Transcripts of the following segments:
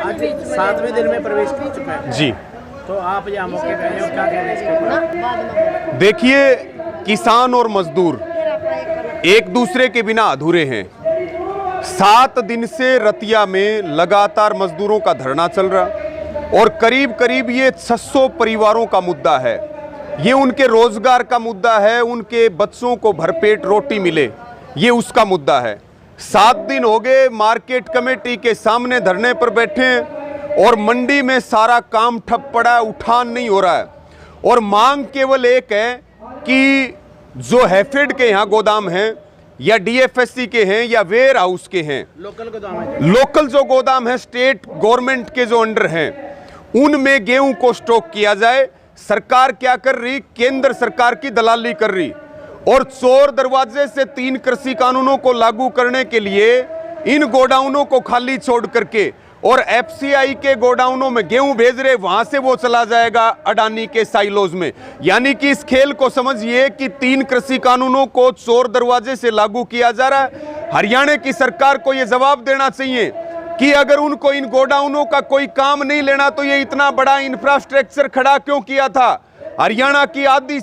आज 7वें दिन में प्रवेश कर चुका है जी। तो आप यहाँ मौके पे आए हो, क्या कह रहे हैं इसके ऊपर? देखिए, किसान और मजदूर एक दूसरे के बिना अधूरे हैं। 7 दिन से रतिया में लगातार मजदूरों का धरना चल रहा और करीब करीब ये 600 परिवारों का मुद्दा है। ये उनके रोजगार का मुद्दा है, उनके बच्चों को भरपेट रोटी मिले, ये उसका मुद्दा है। 7 दिन हो गए मार्केट कमेटी के सामने धरने पर बैठे हैं और मंडी में सारा काम ठप पड़ा है, उठान नहीं हो रहा है। और मांग केवल एक है कि जो हैफेड के यहाँ गोदाम हैं या डीएफएससी के हैं या वेयर हाउस के हैं, लोकल गोदाम है, लोकल जो गोदाम है स्टेट गवर्नमेंट के जो अंडर हैं, उनमें गेहूं को स्टॉक किया जाए। सरकार क्या कर रही? केंद्र सरकार की दलाली कर रही और चोर दरवाजे से 3 कृषि कानूनों को लागू करने के लिए इन गोडाउनों को खाली छोड़ करके और एफसीआई के गोडाउनों में गेहूं भेज रहे, वहां से वो चला जाएगा अडानी के साइलोज में। यानी कि इस खेल को समझिए कि 3 कृषि कानूनों को चोर दरवाजे से लागू किया जा रहा है। हरियाणा की सरकार को यह जवाब देना चाहिए कि अगर उनको इन गोडाउनों का कोई काम नहीं लेना तो ये इतना बड़ा इंफ्रास्ट्रक्चर खड़ा क्यों किया था? हरियाणा की आधे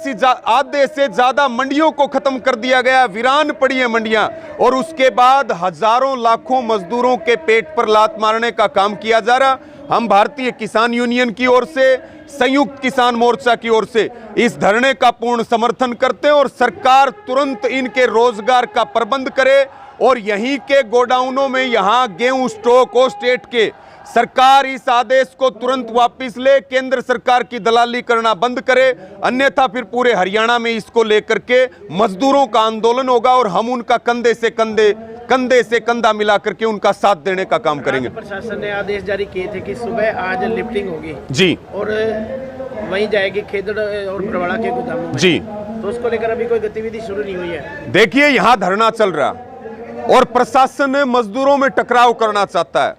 से ज्यादा मंडियों को खत्म कर दिया गया, वीरान पड़ी है मंडियां, और उसके बाद हजारों लाखों मजदूरों के पेट पर लात मारने का काम किया जा रहा। हम भारतीय किसान यूनियन की ओर से, संयुक्त किसान मोर्चा की ओर से इस धरने का पूर्ण समर्थन करते हैं और सरकार तुरंत इनके रोजगार का प्रबंध करे और यहीं के गोडाउनों में यहां गेहूं स्टॉक हो स्टेट के। सरकार इस आदेश को तुरंत वापस ले, केंद्र सरकार की दलाली करना बंद करे, अन्यथा फिर पूरे हरियाणा में इसको लेकर के मजदूरों का आंदोलन होगा और हम उनका कंधे से कंधा मिला करके उनका साथ देने का काम करेंगे। प्रशासन ने आदेश जारी किए थे कि सुबह आज लिफ्टिंग होगी जी और वहीं जाएगी खेदड़ और बरवाड़ा के गोदामों में जी, तो उसको लेकर अभी कोई गतिविधि शुरू नहीं हुई है। देखिए, यहां धरना चल रहा और प्रशासन मजदूरों में टकराव करना चाहता है,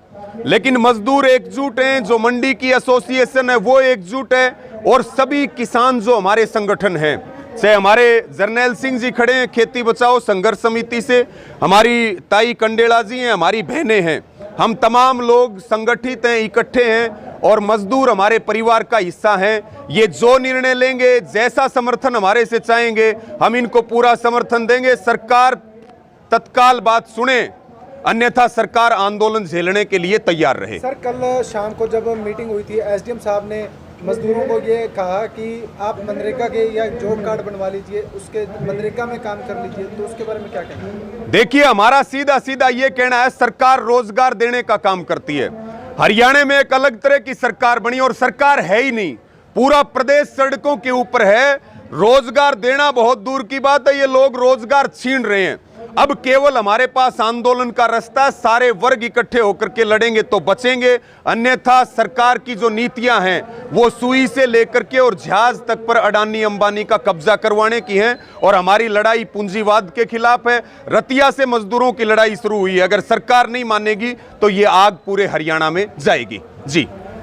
लेकिन मजदूर एकजुट हैं, जो मंडी की एसोसिएशन है वो एकजुट है और सभी किसान जो हमारे संगठन हैं, से हमारे जर्नैल सिंह जी खड़े हैं खेती बचाओ संघर्ष समिति से, हमारी ताई कंडेला जी हैं, हमारी बहनें हैं, हम तमाम लोग संगठित हैं, इकट्ठे हैं और मजदूर हमारे परिवार का हिस्सा हैं। ये जो निर्णय लेंगे, जैसा समर्थन हमारे से चाहेंगे, हम इनको पूरा समर्थन देंगे। सरकार तत्काल बात सुने, अन्यथा सरकार आंदोलन झेलने के लिए तैयार रहे। सर, कल शाम को जब मीटिंग हुई थी, एसडीएम साहब ने मजदूरों को ये कहा कि आप मनरेगा के या जॉब कार्ड बनवा लीजिए, उसके मनरेगा में काम कर लीजिए, तो उसके बारे में क्या कहना है? देखिए, हमारा सीधा सीधा ये कहना है, सरकार रोजगार देने का काम करती है। हरियाणा में एक अलग तरह की सरकार बनी और सरकार है ही नहीं, पूरा प्रदेश सड़कों के ऊपर है। रोजगार देना बहुत दूर की बात है, ये लोग रोजगार छीन रहे हैं। अब केवल हमारे पास आंदोलन का रास्ता, सारे वर्ग इकट्ठे होकर के लड़ेंगे तो बचेंगे, अन्यथा सरकार की जो नीतियां हैं वो सुई से लेकर के और जहाज तक पर अडानी अंबानी का कब्जा करवाने की है और हमारी लड़ाई पूंजीवाद के खिलाफ है। रतिया से मजदूरों की लड़ाई शुरू हुई है, अगर सरकार नहीं मानेगी तो ये आग पूरे हरियाणा में जाएगी। जी।